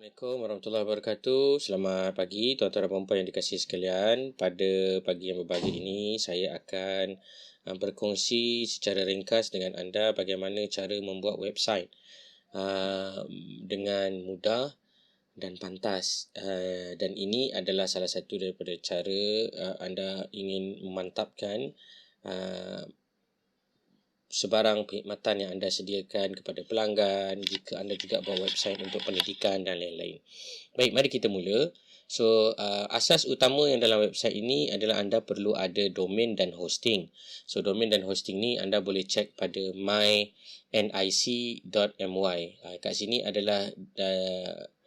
Assalamualaikum warahmatullahi wabarakatuh. Selamat pagi tuan-tuan dan puan-puan yang dikasihi sekalian. Pada pagi yang berbahagia ini, saya akan berkongsi secara ringkas dengan anda bagaimana cara membuat website dengan mudah dan pantas. Dan ini adalah salah satu daripada cara anda ingin memantapkan sebarang perkhidmatan yang anda sediakan kepada pelanggan jika anda juga buat website untuk pendidikan dan lain-lain. Baik, mari kita mula. So, asas utama yang dalam website ini adalah anda perlu ada domain dan hosting. So, domain dan hosting ni anda boleh cek pada mynic.my. Kat sini adalah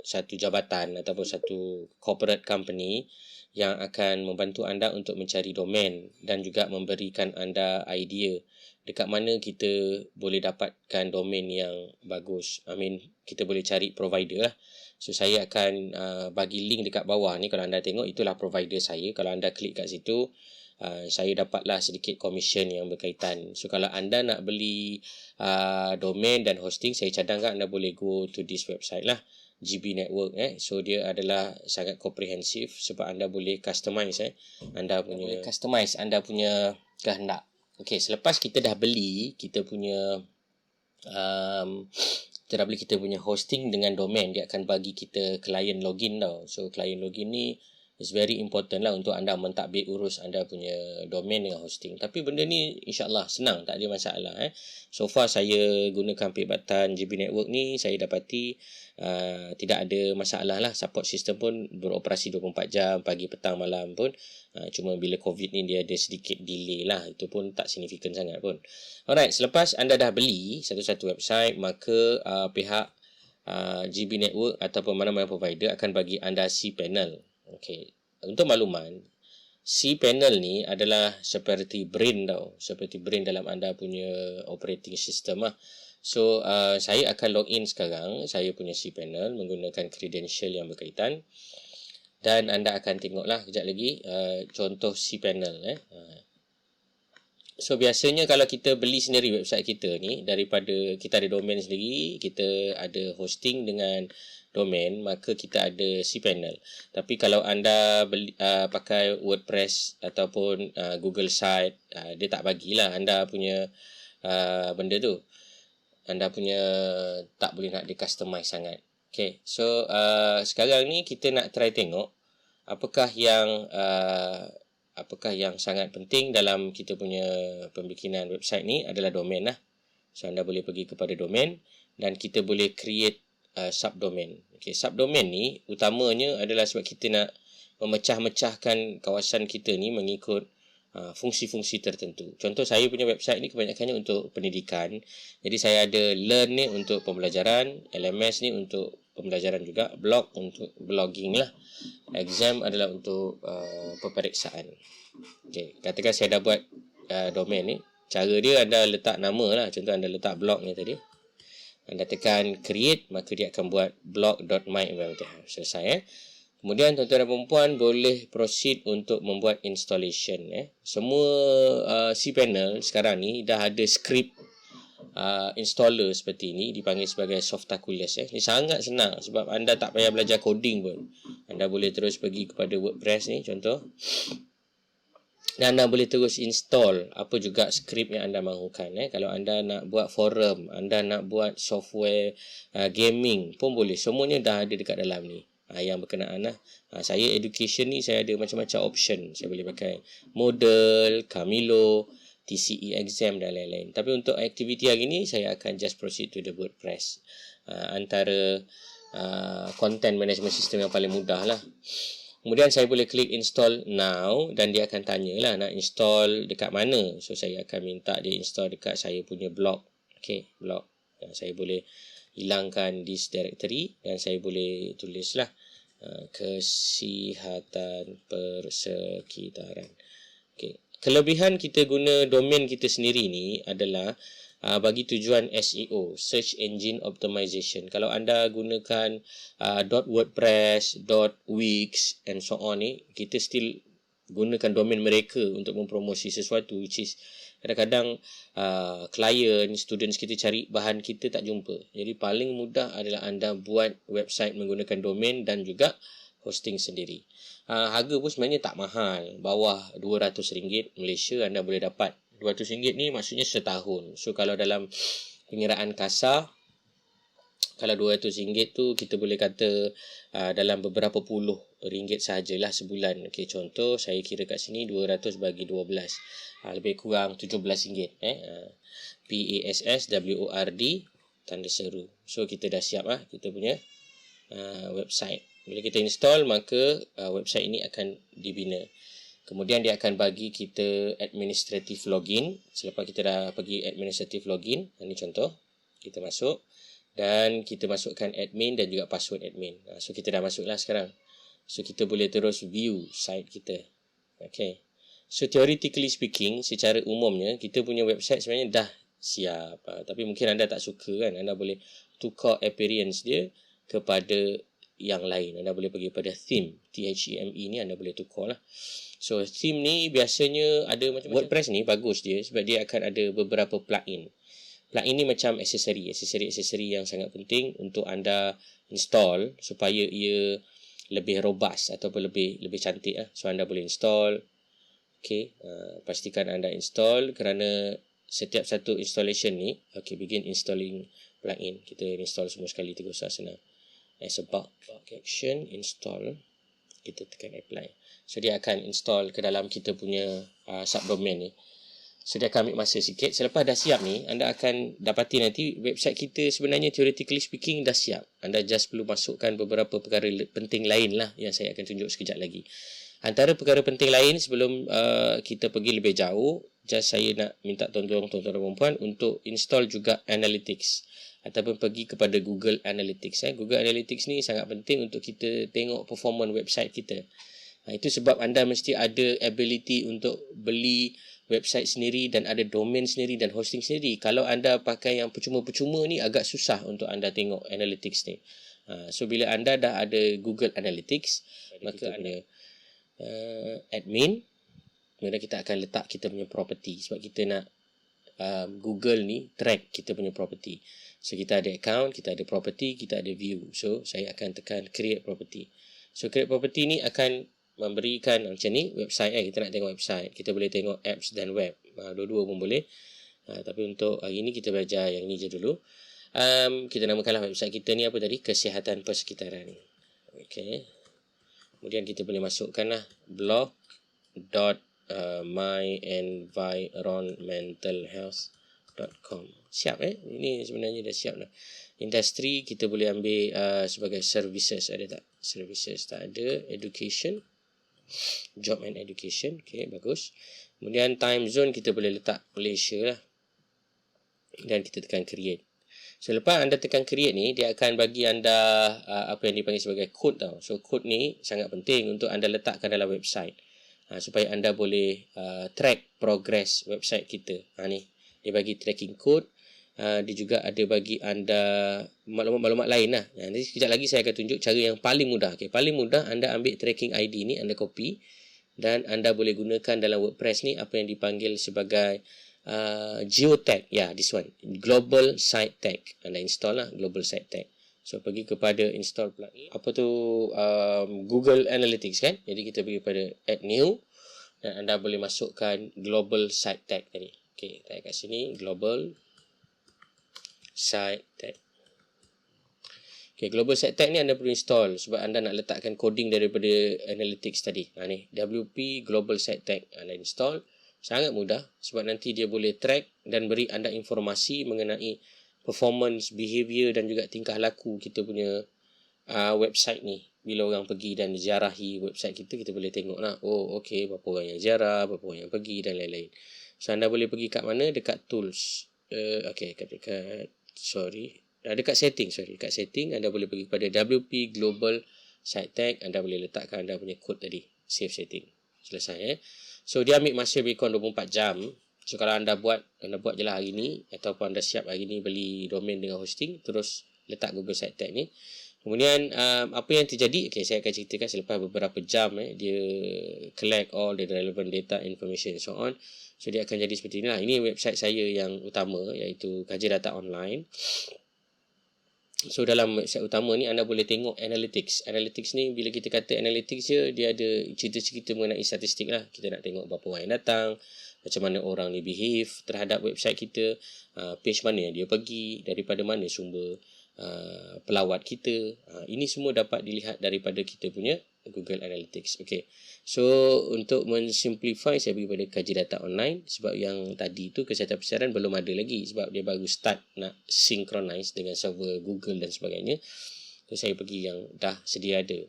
satu jabatan ataupun satu corporate company yang akan membantu anda untuk mencari domain dan juga memberikan anda idea dekat mana kita boleh dapatkan domain yang bagus. Kita boleh cari provider lah. So, saya akan bagi link dekat bawah ni. Kalau anda tengok, itulah provider saya. Kalau anda klik kat situ, saya dapatlah sedikit commission yang berkaitan. So, kalau anda nak beli domain dan hosting, saya cadangkan anda boleh go to this website lah. GB Network. So, dia adalah sangat komprehensif sebab anda boleh customize anda punya kehendak. Okey, selepas kita dah beli kita punya hosting dengan domain, dia akan bagi kita client login tau. So, client login ni is very important lah untuk anda mentadbir urus anda punya domain dengan hosting. Tapi benda ni insyaAllah senang, tak ada masalah. So far saya gunakan perkhidmatan GB Network ni, saya dapati tidak ada masalah lah. Support system pun beroperasi 24 jam, pagi, petang, malam pun. Cuma bila COVID ni dia ada sedikit delay lah. Itu pun tak signifikan sangat pun. Alright, selepas anda dah beli satu-satu website, maka pihak GB Network ataupun mana-mana provider akan bagi anda cPanel. Okey, untuk makluman, cPanel ni adalah seperti brain tau. Seperti brain dalam anda punya operating system lah. So, saya akan login sekarang. Saya punya cPanel menggunakan credential yang berkaitan. Dan anda akan tengoklah kejap lagi contoh cPanel. So, biasanya kalau kita beli sendiri website kita ni, daripada kita ada domain sendiri, kita ada hosting dengan domain, maka kita ada cPanel. Tapi kalau anda beli, pakai WordPress ataupun Google Site, dia tak bagilah anda punya benda tu. Anda punya tak boleh nak di-customize sangat. Okay, so sekarang ni kita nak try tengok apakah yang sangat penting dalam kita punya pembikinan website ni adalah domain lah. So, anda boleh pergi kepada domain dan kita boleh create subdomain. Okay, subdomain ni utamanya adalah sebab kita nak memecah-mecahkan kawasan kita ni mengikut fungsi-fungsi tertentu. Contoh, saya punya website ni kebanyakannya untuk pendidikan. Jadi saya ada learn ni untuk pembelajaran, LMS ni untuk pembelajaran juga, blog untuk blogging lah, exam adalah untuk peperiksaan. Okay, katakan saya dah buat domain ni. Cara dia anda letak nama lah. Contoh anda letak blog ni tadi. Anda tekan create, maka dia akan buat blog.my. Selesai. Kemudian tuan-tuan dan perempuan boleh proceed untuk membuat installation. Semua cPanel sekarang ni dah ada script installer seperti ini, dipanggil sebagai Softaculous. Ini sangat senang sebab anda tak payah belajar coding pun. Anda boleh terus pergi kepada WordPress ni contoh. Dan anda boleh terus install apa juga skrip yang anda mahukan. Kalau anda nak buat forum, anda nak buat software gaming pun boleh. Semuanya dah ada dekat dalam ni. Yang berkenaan lah. Saya education ni saya ada macam-macam option. Saya boleh pakai Moodle, Camilo, TCE exam dan lain-lain. Tapi untuk aktiviti hari ni saya akan just proceed to the WordPress. Antara content management system yang paling mudah lah. Kemudian saya boleh klik install now dan dia akan tanyalah nak install dekat mana. So, saya akan minta dia install dekat saya punya blog. Okay, blog. Dan saya boleh hilangkan this directory dan saya boleh tulislah kesihatan persekitaran. Okay. Kelebihan kita guna domain kita sendiri ni adalah bagi tujuan SEO, Search Engine Optimization. Kalau anda gunakan .wordpress, .wix and so on ni, kita still gunakan domain mereka untuk mempromosi sesuatu which is Kadang-kadang klien, students kita cari bahan kita tak jumpa. Jadi paling mudah adalah anda buat website menggunakan domain dan juga hosting sendiri. Harga pun sebenarnya tak mahal. Bawah RM200 Malaysia anda boleh dapat. RM200 ni maksudnya setahun. So kalau dalam pengiraan kasar, kalau RM200 tu kita boleh kata dalam beberapa puluh ringgit sahajalah sebulan. Okey, contoh saya kira kat sini 200 bagi 12. Lebih kurang RM17. PASSWORD tanda seru. So kita dah siap kita punya website. Bila kita install, maka website ini akan dibina. Kemudian dia akan bagi kita administrative login. Selepas kita dah pergi administrative login, ini contoh, kita masuk dan kita masukkan admin dan juga password admin. So kita dah masuklah sekarang. So kita boleh terus view site kita. Okay. So theoretically speaking, secara umumnya kita punya website sebenarnya dah siap. Tapi mungkin anda tak suka kan. Anda boleh tukar appearance dia kepada yang lain. Anda boleh pergi pada theme. THEME ni anda boleh tukar lah. So theme ni biasanya ada macam-macam. WordPress ni bagus dia sebab dia akan ada beberapa plugin. Plugin ni macam aksesori yang sangat penting untuk anda install supaya ia lebih robust ataupun lebih cantik lah. So anda boleh install. Okay, pastikan anda install kerana setiap satu installation ni, okay, begin installing plugin. Kita install semua sekali, tidak usah senang. As a bulk action, install. Kita tekan apply. So dia akan install ke dalam kita punya subdomain ni. So dia akan ambil masa sikit. Selepas dah siap ni, anda akan dapati nanti website kita sebenarnya theoretically speaking dah siap. Anda just perlu masukkan beberapa perkara penting lain lah yang saya akan tunjuk sekejap lagi. Antara perkara penting lain sebelum kita pergi lebih jauh, just saya nak minta tuan-tuan dan puan untuk install juga Analytics ataupun pergi kepada Google Analytics. Google Analytics ni sangat penting untuk kita tengok performance website kita. Itu sebab anda mesti ada ability untuk beli website sendiri dan ada domain sendiri dan hosting sendiri. Kalau anda pakai yang percuma-percuma ni agak susah untuk anda tengok Analytics ni. So bila anda dah ada Google Analytics, maka anda admin, kemudian kita akan letak kita punya property sebab kita nak Google ni track kita punya property. So kita ada account, kita ada property, kita ada view. So saya akan tekan create property. So create property ni akan memberikan macam ni website kita nak tengok website. Kita boleh tengok apps dan web. Dua-dua pun boleh. Tapi untuk hari ni kita belajar yang ni je dulu. Kita namakanlah website kita ni apa tadi? Kesihatan persekitaran. Okay. Kemudian kita boleh masukkanlah blog.myenvironmentalhealth.com. Siap Ini sebenarnya dah siap dah. Industri kita boleh ambil sebagai services. Ada tak? Services tak ada. Education. Job and education. Okay, bagus. Kemudian time zone kita boleh letak Malaysia lah. Dan kita tekan create. So lepas anda tekan create ni, dia akan bagi anda apa yang dipanggil sebagai code tau. So code ni sangat penting untuk anda letakkan dalam website. Supaya anda boleh track progress website kita. Ni dia bagi tracking code. Dia juga ada bagi anda maklumat-maklumat lain lah. Nanti sekejap lagi saya akan tunjuk cara yang paling mudah. Okay, paling mudah anda ambil tracking ID ni, anda copy dan anda boleh gunakan dalam WordPress ni apa yang dipanggil sebagai geotag. This one. Global Site Tag. Anda install lah Global Site Tag. So pergi kepada install plugin. Apa tu Google Analytics kan? Jadi kita pergi kepada add new dan anda boleh masukkan Global Site Tag tadi. Okay, tag kat sini Global Site Tag. Okay, Global Site Tag ni anda perlu install sebab anda nak letakkan coding daripada Analytics tadi. Ni WP Global Site Tag anda install. Sangat mudah sebab nanti dia boleh track dan beri anda informasi mengenai performance, behavior dan juga tingkah laku kita punya website ni. Bila orang pergi dan ziarahi website kita, kita boleh tengok lah. Oh, okay, berapa orang yang ziarah, berapa orang yang pergi dan lain-lain. So, anda boleh pergi kat mana? Dekat tools. Okay, dekat setting anda boleh pergi kepada WP Global Site Tag. Anda boleh letakkan anda punya code tadi, save setting. Selesai So dia ambil masa lebih kurang 24 jam. So kalau anda buat je lah hari ni ataupun anda siap hari ni beli domain dengan hosting, terus letak Google Site Tag ni. Kemudian apa yang terjadi, saya akan ceritakan selepas beberapa jam dia collect all the relevant data, information and so on. So dia akan jadi seperti inilah. Ini website saya yang utama, iaitu Kajian Data Online. So dalam website utama ni anda boleh tengok analytics. Analytics ni bila kita kata analytics dia ada cerita-cerita mengenai statistik lah. Kita nak tengok berapa orang yang datang, macam mana orang ni behave terhadap website kita, page mana yang dia pergi, daripada mana sumber pelawat kita. Ini semua dapat dilihat daripada kita punya Google Analytics. Okay. So untuk mensimplify, saya pergi pada Kaji Data Online, sebab yang tadi tu kesihatan persiaran belum ada lagi, sebab dia baru start nak synchronize dengan server Google dan sebagainya. So saya pergi yang dah sedia ada.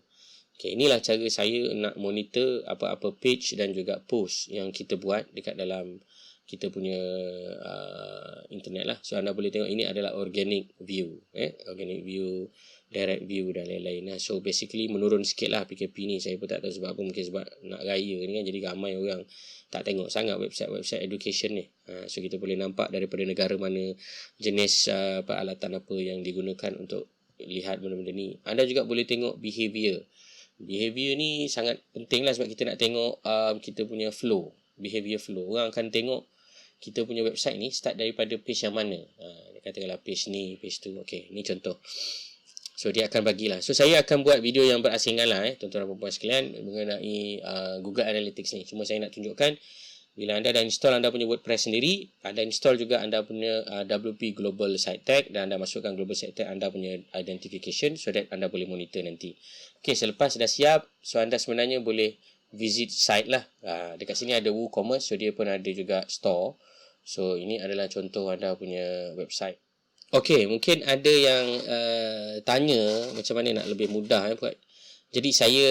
Okay, inilah cara saya nak monitor apa-apa page dan juga post yang kita buat dekat dalam kita punya internet lah. So anda boleh tengok ini adalah organic view, organic view, direct view dan lain-lain. So basically menurun sikit lah PKP ni. Saya pun tak tahu sebab apa, mungkin sebab nak raya ni kan, jadi ramai orang tak tengok sangat website education ni. So kita boleh nampak daripada negara mana, jenis peralatan apa yang digunakan untuk lihat benda-benda ni. Anda juga boleh tengok behavior. Behavior ni sangat penting lah, sebab kita nak tengok kita punya flow, behavior flow. Orang akan tengok kita punya website ni start daripada page yang mana. Dia katakanlah page ni, page tu. Okay, ni contoh. So dia akan bagilah. So saya akan buat video yang berasingan lah tuan-tuan dan puan-puan sekalian, mengenai Google Analytics ni. Cuma saya nak tunjukkan, bila anda dah install anda punya WordPress sendiri, anda install juga anda punya WP Global Site Tag, dan anda masukkan Global Site Tag anda punya identification, so that anda boleh monitor nanti. Okay, selepas dah siap, so anda sebenarnya boleh visit site lah. Dekat sini ada WooCommerce, so dia pun ada juga store. So ini adalah contoh anda punya website. Okay, mungkin ada yang tanya macam mana nak lebih mudah buat. Jadi saya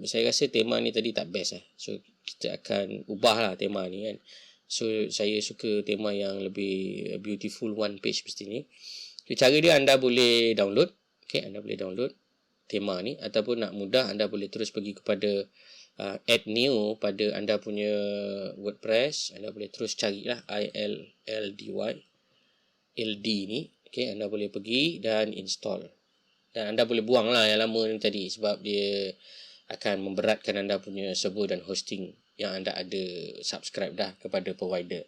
rasa tema ni tadi tak best lah. So kita akan ubah lah tema ni kan. So saya suka tema yang lebih beautiful one page seperti ni. So, cara dia anda boleh download. Okay, anda boleh download tema ni, ataupun nak mudah anda boleh terus pergi kepada add new pada anda punya WordPress. Anda boleh terus carilah LD ni. Okay, anda boleh pergi dan install. Dan anda boleh buang lah yang lama ni tadi, sebab dia akan memberatkan anda punya server dan hosting yang anda ada subscribe dah kepada provider.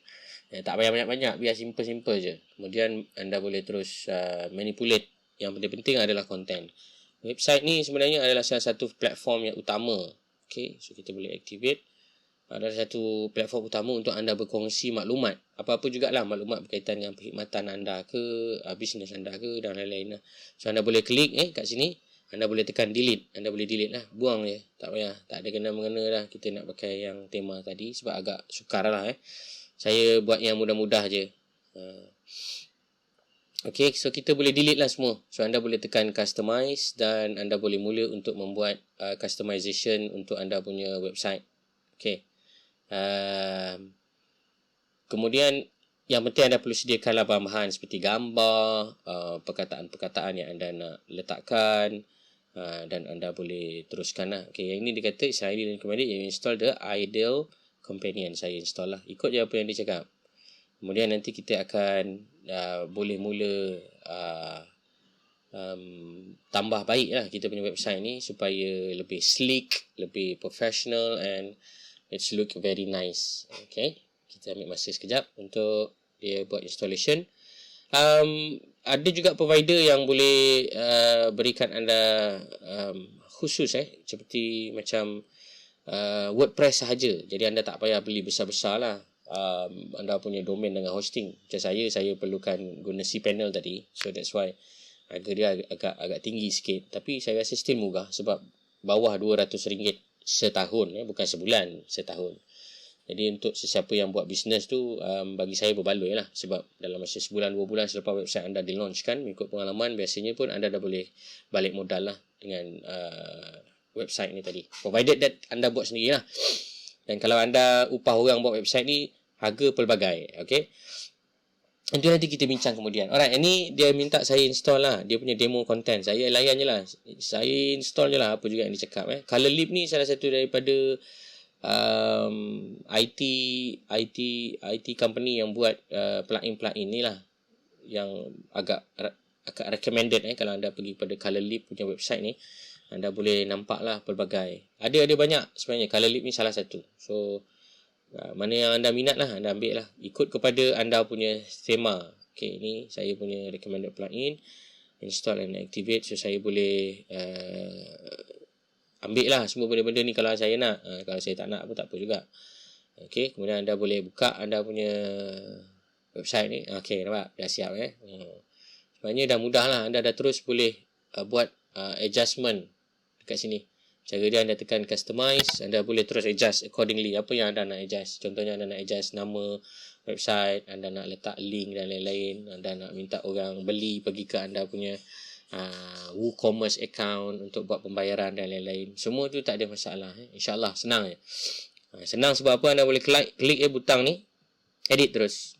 Tak payah banyak-banyak, biar simple-simple je. Kemudian anda boleh terus manipulate. Yang penting-penting adalah content. Website ni sebenarnya adalah salah satu platform yang utama. Okay, so kita boleh activate. Adalah satu platform utama untuk anda berkongsi maklumat. Apa-apa jugalah maklumat berkaitan dengan perkhidmatan anda ke, bisnes anda ke, dan lain-lain lah. So anda boleh klik kat sini. Anda boleh tekan delete. Anda boleh delete lah. Buang je. Tak payah. Tak ada kena-mengena lah. Kita nak pakai yang tema tadi. Sebab agak sukar lah. Saya buat yang mudah-mudah je. Okay, so kita boleh delete lah semua. So anda boleh tekan customize, dan anda boleh mula untuk membuat customization untuk anda punya website. Okay. Kemudian yang penting anda perlu sediakanlah bahan-bahan seperti gambar, perkataan-perkataan yang anda nak letakkan, dan anda boleh teruskan lah. Okay, yang ini dia kata saya recommended you install the Ideal Companion. Saya install lah, ikut je apa yang dia cakap. Kemudian nanti kita akan boleh mula tambah baik lah kita punya website ni, supaya lebih sleek, lebih professional, and it's look very nice. Okay, kita ambil masa sekejap untuk dia buat installation. Ada juga provider yang boleh berikan anda khusus seperti macam WordPress sahaja. Jadi anda tak payah beli besar-besar lah. Anda punya domain dengan hosting. Macam saya perlukan guna cPanel tadi. So that's why harga dia agak tinggi sikit. Tapi saya rasa still murah, sebab bawah RM200 setahun, bukan sebulan, setahun. Jadi untuk sesiapa yang buat bisnes tu, bagi saya berbaloi lah, sebab dalam masa sebulan 2 bulan selepas website anda dilaunchkan, mengikut pengalaman, biasanya pun anda dah boleh balik modal lah dengan website ni tadi, provided that anda buat sendiri lah. Dan kalau anda upah orang buat website ni, harga pelbagai. Okay, itu nanti kita bincang kemudian. Alright, ini dia minta saya install lah dia punya demo content. Saya layan je lah, saya install je lah apa juga yang dia cakap. Color Leap ni salah satu daripada IT company yang buat plugin ni lah, yang agak akan recommended kalau anda pergi pada Colorleap punya website ni, anda boleh nampak lah pelbagai. Ada banyak sebenarnya. Colorleap ni salah satu. So mana yang anda minat lah, anda ambil lah. Ikut kepada anda punya tema. Okay, ni saya punya recommended plugin. Install and activate. So saya boleh ambil lah semua benda-benda ni kalau saya nak. Kalau saya tak nak pun tak apa juga. Okay, kemudian anda boleh buka anda punya website ni. Okay, nampak? Dah siap sebenarnya dah mudah lah. Anda dah terus boleh buat adjustment dekat sini. Cara dia, anda tekan customize, anda boleh terus adjust accordingly apa yang anda nak adjust. Contohnya anda nak adjust nama website, anda nak letak link dan lain-lain, anda nak minta orang beli pergi ke anda punya WooCommerce account untuk buat pembayaran dan lain-lain. Semua tu tak ada masalah. InsyaAllah senang je. Senang sebab apa? Anda boleh klik butang ni, edit terus.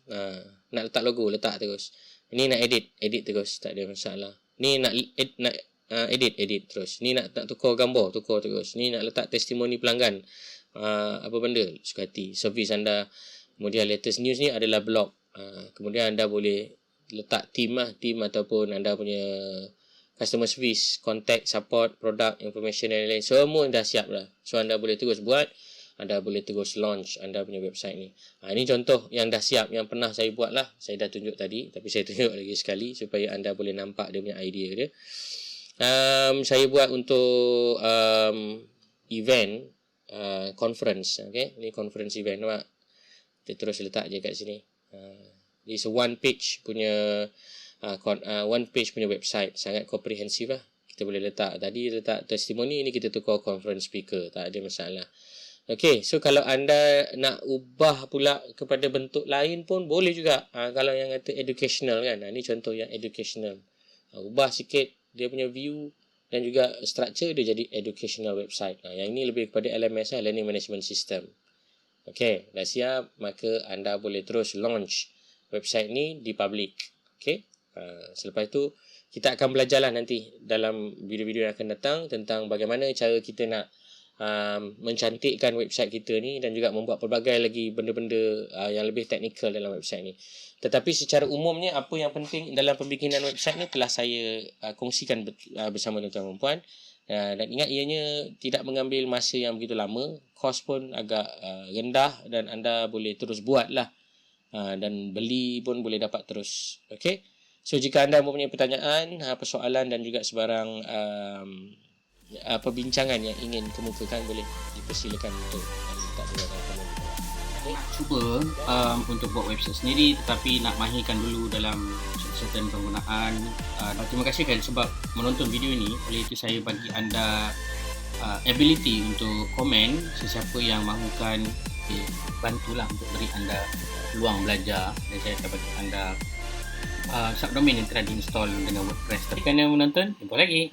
Nak letak logo, letak terus. Ini nak edit terus, tak ada masalah. Ni nak edit terus. Ni nak tukar gambar, tukar terus. Ni nak letak testimoni pelanggan, apa benda suka hati, servis anda. Kemudian latest news ni adalah blog. Kemudian anda boleh letak team ataupun anda punya customer service, contact, support, product, information dan lain-lain. Semua dah siap dah. So anda boleh terus buat, anda boleh terus launch anda punya website ni. Ini contoh yang dah siap, yang pernah saya buat lah. Saya dah tunjuk tadi, tapi saya tunjuk lagi sekali supaya anda boleh nampak dia punya idea dia. Saya buat untuk event conference. Okay, ni conference event, nampak? Kita terus letak je kat sini. This one page punya website, sangat komprehensif lah. Kita boleh letak testimoni, ini kita tukar conference speaker, tak ada masalah. Okay, so kalau anda nak ubah pula kepada bentuk lain pun boleh juga. Kalau yang kata educational kan, ni contoh yang educational. Ubah sikit dia punya view dan juga structure dia jadi educational website. Yang ini lebih kepada LMS lah, Learning Management System. Okay, dah siap, maka anda boleh terus launch website ni di public. Okay, selepas itu kita akan belajarlah nanti dalam video-video yang akan datang tentang bagaimana cara kita nak mencantikkan website kita ni dan juga membuat pelbagai lagi benda-benda yang lebih teknikal dalam website ni. Tetapi secara umumnya apa yang penting dalam pembikinan website ni telah saya kongsikan bersama tuan-tuan dan puan. Dan ingat, ianya tidak mengambil masa yang begitu lama, kos pun agak rendah dan anda boleh terus buat lah, dan beli pun boleh dapat terus. Okay, so jika anda mempunyai pertanyaan, persoalan dan juga sebarang perbincangan yang ingin kemukakan, boleh dipersilakan untuk letak dalam komen. Cuba untuk buat website sendiri, tetapi nak mahirkan dulu dalam certain penggunaan. Terima kasih kan sebab menonton video ini. Oleh itu saya bagi anda ability untuk komen. Sesiapa yang mahukan, bantulah untuk beri anda peluang belajar, dan saya akan bagi anda subdomain yang telah diinstal dengan WordPress. Tapi kerana menonton, jumpa lagi.